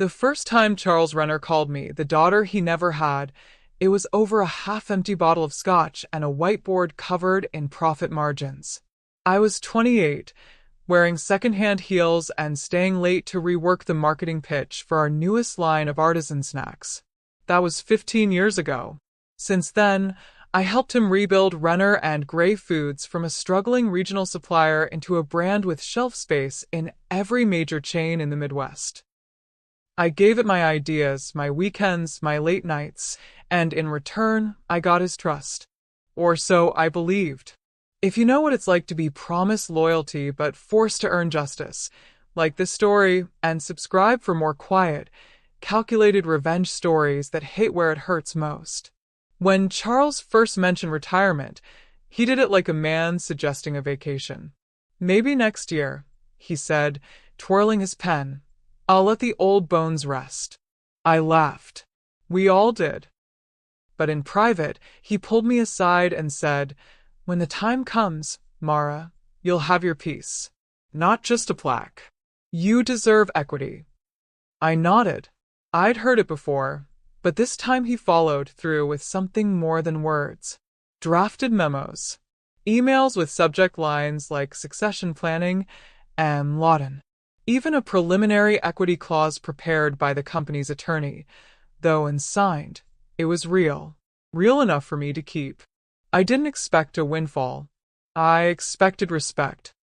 The first time Charles Renner called me the daughter he never had, it was over a half-empty bottle of scotch and a whiteboard covered in profit margins. I was 28, wearing second-hand heels and staying late to rework the marketing pitch for our newest line of artisan snacks. That was 15 years ago. Since then, I helped him rebuild Renner and Gray Foods from a struggling regional supplier into a brand with shelf space in every major chain in the Midwest. I gave it my ideas, my weekends, my late nights, and in return, I got his trust. Or so I believed. If you know what it's like to be promised loyalty but forced to earn justice, like this story, and subscribe for more quiet, calculated revenge stories that hit where it hurts most. When Charles first mentioned retirement, he did it like a man suggesting a vacation. Maybe next year, he said, twirling his pen. I'll let the old bones rest. I laughed. We all did. But in private, he pulled me aside and said, when the time comes, Mara, you'll have your piece. Not just a plaque. You deserve equity. I nodded. I'd heard it before, but this time he followed through with something more than words. Drafted memos. Emails with subject lines like succession planning and Lawton. Even a preliminary equity clause prepared by the company's attorney, though unsigned. It was real. Real enough for me to keep. I didn't expect a windfall. I expected respect.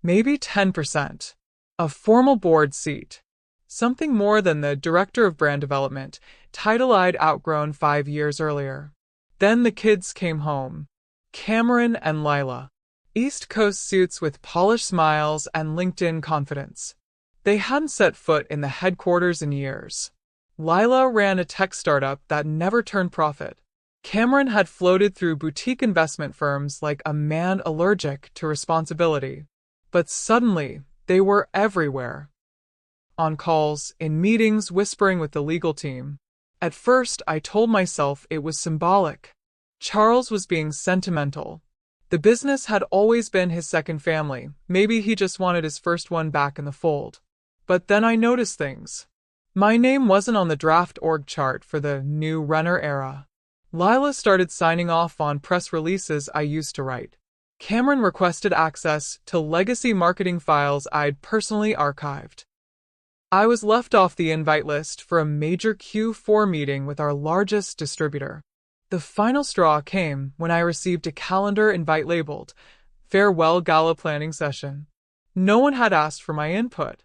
Maybe 10%. A formal board seat. Something more than the director of brand development, title I'd outgrown 5 years earlier. Then the kids came home. Cameron and Lila. East Coast suits with polished smiles and LinkedIn confidence. They hadn't set foot in the headquarters in years. Lila ran a tech startup that never turned profit. Cameron had floated through boutique investment firms like a man allergic to responsibility. But suddenly, they were everywhere. On calls, in meetings, whispering with the legal team. At first, I told myself it was symbolic. Charles was being sentimental. The business had always been his second family. Maybe he just wanted his first one back in the fold. But then I noticed things. My name wasn't on the draft org chart for the new Renner era. Lila started signing off on press releases I used to write. Cameron requested access to legacy marketing files I'd personally archived. I was left off the invite list for a major Q4 meeting with our largest distributor. The final straw came when I received a calendar invite labeled, Farewell Gala Planning Session. No one had asked for my input.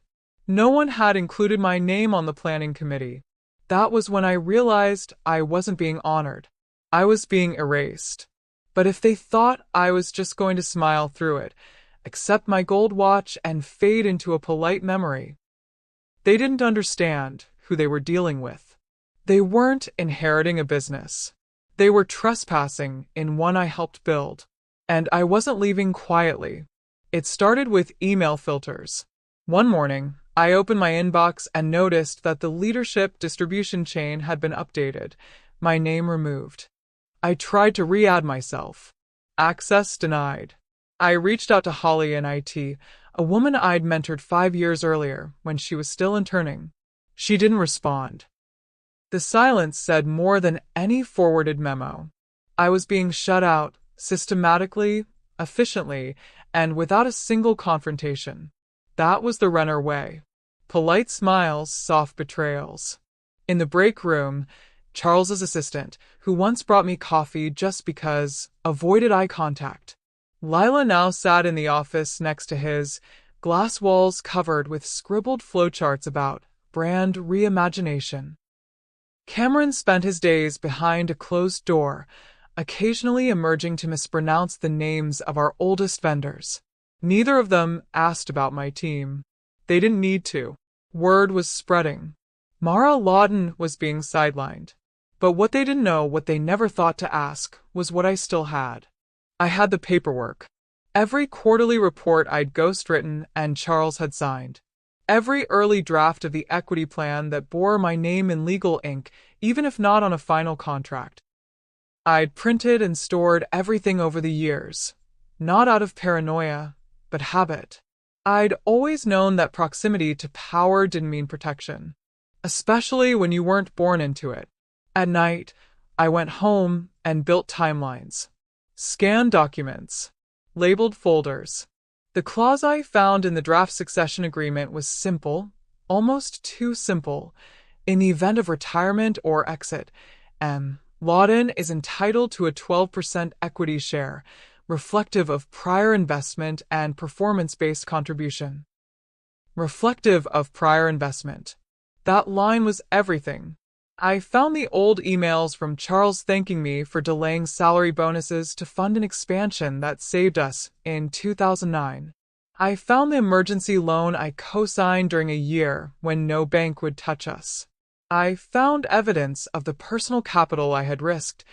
No one had included my name on the planning committee. That was when I realized I wasn't being honored. I was being erased. But if they thought I was just going to smile through it, accept my gold watch and fade into a polite memory, they didn't understand who they were dealing with. They weren't inheriting a business. They were trespassing in one I helped build. And I wasn't leaving quietly. It started with email filters. One morning, I opened my inbox and noticed that the leadership distribution chain had been updated, my name removed. I tried to re-add myself. Access denied. I reached out to Holly in IT, a woman I'd mentored 5 years earlier when she was still interning. She didn't respond. The silence said more than any forwarded memo. I was being shut out, systematically, efficiently, and without a single confrontation. That was the Renner way. Polite smiles, soft betrayals. In the break room, Charles's assistant, who once brought me coffee just because, avoided eye contact. Lila now sat in the office next to his, glass walls covered with scribbled flowcharts about brand reimagination. Cameron spent his days behind a closed door, occasionally emerging to mispronounce the names of our oldest vendors. Neither of them asked about my team. They didn't need to. Word was spreading. Mara Lawton was being sidelined. But what they didn't know, what they never thought to ask, was what I still had. I had the paperwork. Every quarterly report I'd ghostwritten and Charles had signed. Every early draft of the equity plan that bore my name in legal ink, even if not on a final contract. I'd printed and stored everything over the years, not out of paranoia, but habit. I'd always known that proximity to power didn't mean protection. especially when you weren't born into it. At night, I went home and built timelines, scanned documents, labeled folders. The clause I found in the draft succession agreement was simple, almost too simple. In the event of retirement or exit, M. Lawton is entitled to a 12% equity share, reflective of prior investment and performance-based contribution. Reflective of prior investment. That line was everything. I found the old emails from Charles thanking me for delaying salary bonuses to fund an expansion that saved us in 2009. I found the emergency loan I co-signed during a year when no bank would touch us. I found evidence of the personal capital I had risked,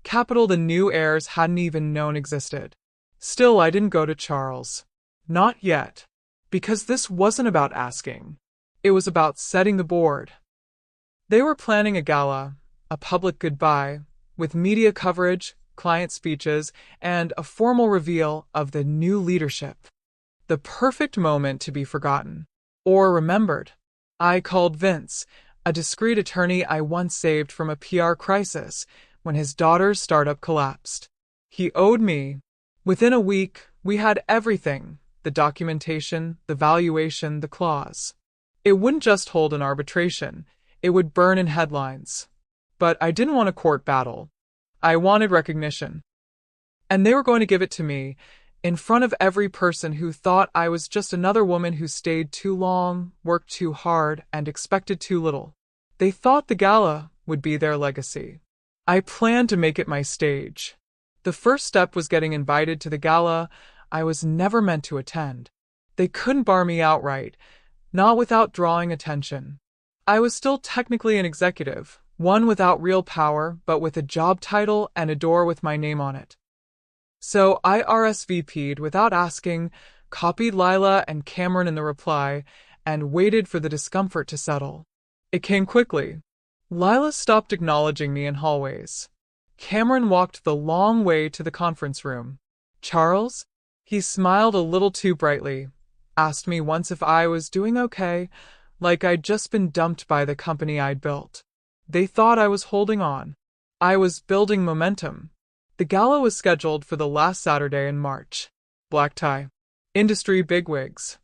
capital the new heirs hadn't even known existed. Still, I didn't go to Charles. Not yet. Because this wasn't about asking. It was about setting the board. They were planning a gala, a public goodbye, with media coverage, client speeches, and a formal reveal of the new leadership. The perfect moment to be forgotten. Or remembered. I called Vince, a discreet attorney I once saved from a PR crisis when his daughter's startup collapsed. He owed me. Within a week, we had everything: the documentation, the valuation, the clause. It wouldn't just hold an arbitration, it would burn in headlines. But I didn't want a court battle. I wanted recognition. And they were going to give it to me, in front of every person who thought I was just another woman who stayed too long, worked too hard, and expected too little. They thought the gala would be their legacy. I planned to make it my stage. The first step was getting invited to the gala I was never meant to attend. They couldn't bar me outright, not without drawing attention. I was still technically an executive, one without real power, but with a job title and a door with my name on it. So I RSVP'd without asking, copied Lila and Cameron in the reply, and waited for the discomfort to settle. It came quickly. Lila stopped acknowledging me in hallways. Cameron walked the long way to the conference room. Charles? He smiled a little too brightly, asked me once if I was doing okay, like I'd just been dumped by the company I'd built. They thought I was holding on. I was building momentum. The gala was scheduled for the last Saturday in March. Black tie. Industry bigwigs.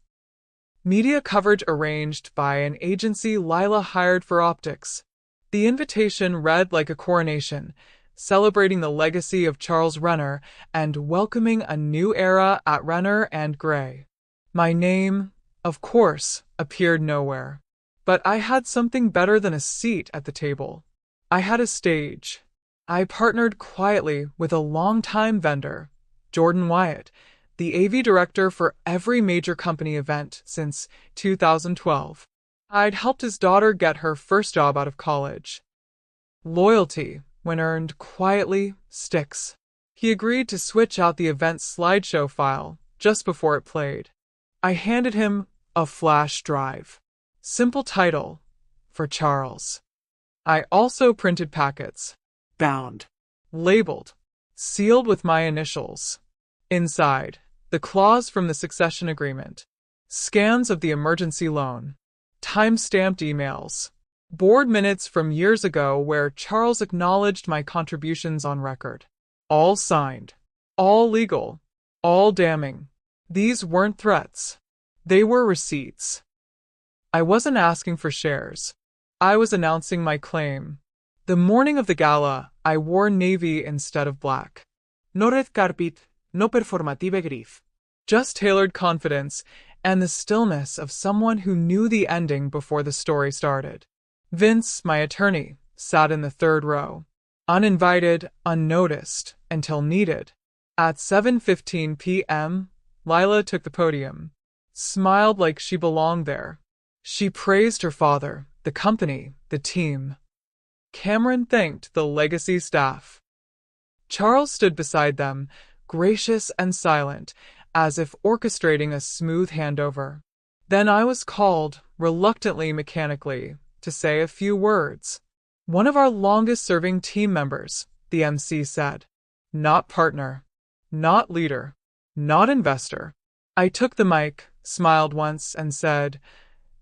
Media coverage arranged by an agency Lila hired for optics. The invitation read like a coronation, celebrating the legacy of Charles Renner and welcoming a new era at Renner and Gray. My name, of course, appeared nowhere. But I had something better than a seat at the table. I had a stage. I partnered quietly with a longtime vendor, Jordan Wyatt, the AV director for every major company event since 2012. I'd helped his daughter get her first job out of college. Loyalty, when earned quietly, sticks. He agreed to switch out the event's slideshow file just before it played. I handed him a flash drive. Simple title, for Charles. I also printed packets. Bound. Labeled. Sealed with my initials. Inside, the clause from the succession agreement. Scans of the emergency loan. Time-stamped emails. Board minutes from years ago where Charles acknowledged my contributions on record. All signed. All legal. All damning. These weren't threats. They were receipts. I wasn't asking for shares. I was announcing my claim. The morning of the gala, I wore navy instead of black. No red carpet, no performative grief. Just tailored confidence and the stillness of someone who knew the ending before the story started. Vince, my attorney, sat in the third row. Uninvited, unnoticed, until needed. At 7:15 p.m., Lila took the podium. Smiled like she belonged there. She praised her father, the company, the team. Cameron thanked the legacy staff. Charles stood beside them, gracious and silent, as if orchestrating a smooth handover. Then I was called, reluctantly, mechanically, to say a few words. One of our longest-serving team members, the MC said. Not partner. Not leader. Not investor. I took the mic, smiled once, and said,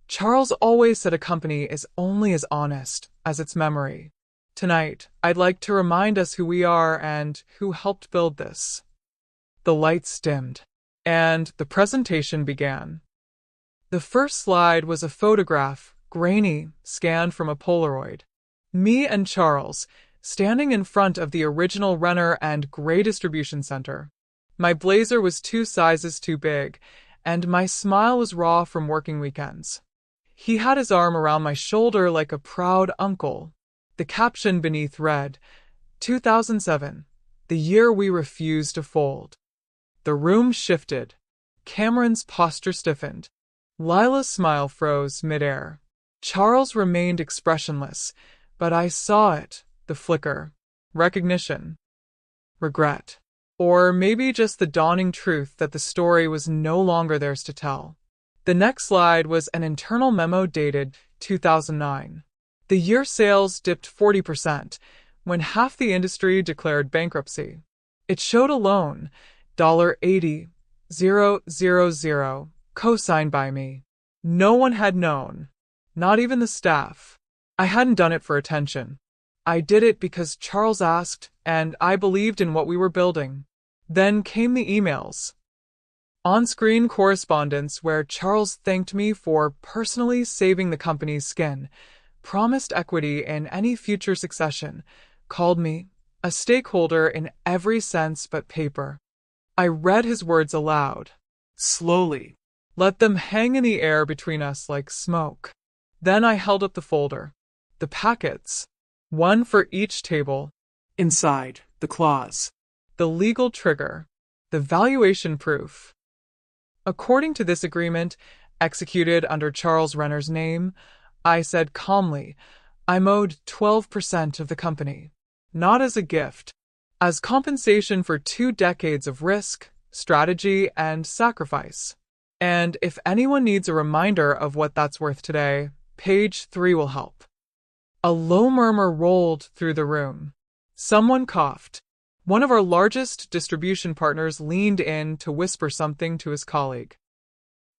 Charles always said a company is only as honest as its memory. Tonight, I'd like to remind us who we are and who helped build this. The lights dimmed, and the presentation began. The first slide was a photograph, grainy, scanned from a Polaroid. Me and Charles, standing in front of the original Renner and Gray distribution center. My blazer was 2 sizes too big, and my smile was raw from working weekends. He had his arm around my shoulder like a proud uncle. The caption beneath read, 2007, the year we refused to fold. The room shifted. Cameron's posture stiffened. Lila's smile froze midair. Charles remained expressionless, but I saw it, the flicker. Recognition. Regret. Or maybe just the dawning truth that the story was no longer theirs to tell. The next slide was an internal memo dated 2009. The year sales dipped 40%, when half the industry declared bankruptcy. It showed a loan, $80,000, co-signed by me. No one had known, not even the staff. I hadn't done it for attention. I did it because Charles asked, and I believed in what we were building. Then came the emails. On-screen correspondence where Charles thanked me for personally saving the company's skin, promised equity in any future succession, called me a stakeholder in every sense but paper. I read his words aloud, slowly, let them hang in the air between us like smoke. Then I held up the folder. The packets, one for each table. Inside, the clause, the legal trigger, the valuation proof. According to this agreement, executed under Charles Renner's name, I said calmly, I'm owed 12% of the company, not as a gift, as compensation for 2 decades of risk, strategy, and sacrifice. And if anyone needs a reminder of what that's worth today, page 3 will help. A low murmur rolled through the room. Someone coughed. One of our largest distribution partners leaned in to whisper something to his colleague.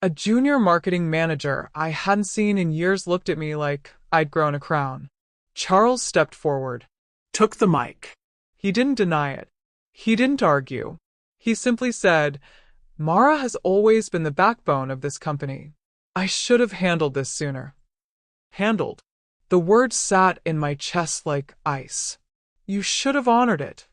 A junior marketing manager I hadn't seen in years looked at me like I'd grown a crown. Charles stepped forward, took the mic. He didn't deny it. He didn't argue. He simply said, Mara has always been the backbone of this company. I should have handled this sooner. Handled. The word sat in my chest like ice. You should have honored it,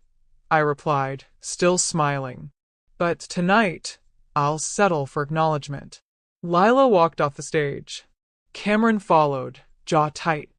I replied, still smiling. But tonight, I'll settle for acknowledgement. Lila walked off the stage. Cameron followed, jaw tight.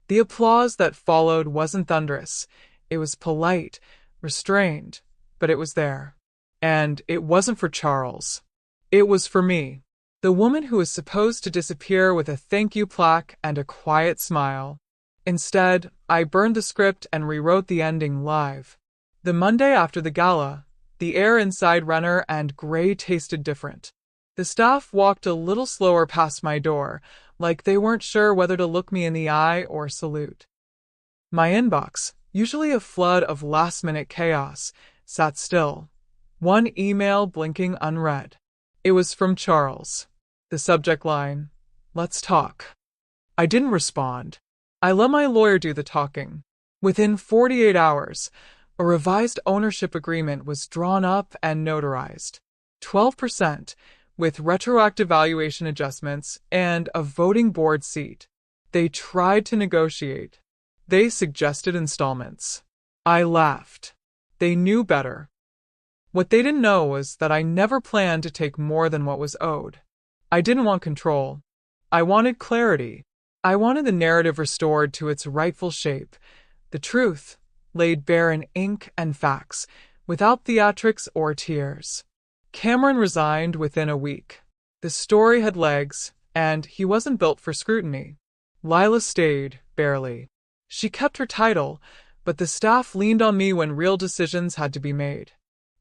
The applause that followed wasn't thunderous. It was polite, restrained, but it was there. And it wasn't for Charles. It was for me, the woman who was supposed to disappear with a thank you plaque and a quiet smile. Instead, I burned the script and rewrote the ending live. The Monday after the gala, the air inside Renner and Gray tasted different. The staff walked a little slower past my door, like they weren't sure whether to look me in the eye or salute. My inbox, usually a flood of last-minute chaos, sat still. One email blinking unread. It was from Charles. The subject line, let's talk. I didn't respond. I let my lawyer do the talking. Within 48 hours, a revised ownership agreement was drawn up and notarized. 12%, with retroactive valuation adjustments and a voting board seat. They tried to negotiate. They suggested installments. I laughed. They knew better. What they didn't know was that I never planned to take more than what was owed. I didn't want control. I wanted clarity. I wanted the narrative restored to its rightful shape. The truth, laid bare in ink and facts, without theatrics or tears. Cameron resigned within a week. The story had legs, and he wasn't built for scrutiny. Lila stayed, barely. She kept her title, but the staff leaned on me when real decisions had to be made.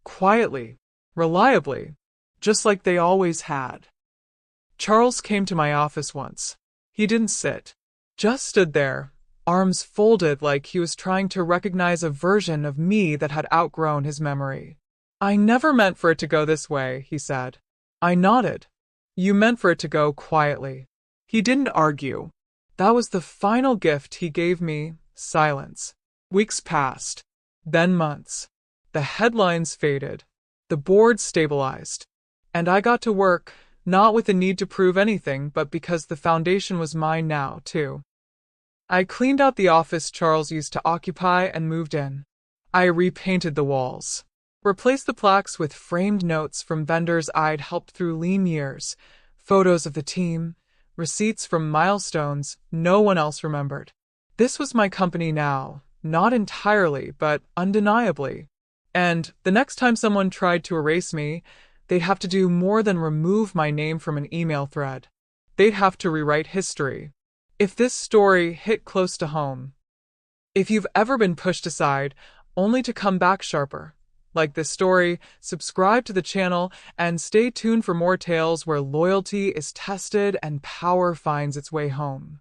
Quietly, reliably, just like they always had. Charles came to my office once. He didn't sit, just stood there, arms folded like he was trying to recognize a version of me that had outgrown his memory. I never meant for it to go this way, he said. I nodded. You meant for it to go quietly. He didn't argue. That was the final gift he gave me, silence. Weeks passed, then months. The headlines faded. The board stabilized. And I got to work, not with the need to prove anything, but because the foundation was mine now, too. I cleaned out the office Charles used to occupy and moved in. I repainted the walls, replaced the plaques with framed notes from vendors I'd helped through lean years, photos of the team, receipts from milestones no one else remembered. This was my company now, not entirely, but undeniably. And the next time someone tried to erase me, they'd have to do more than remove my name from an email thread. They'd have to rewrite history. If this story hit close to home, if you've ever been pushed aside only to come back sharper, like this story, subscribe to the channel and stay tuned for more tales where loyalty is tested and power finds its way home.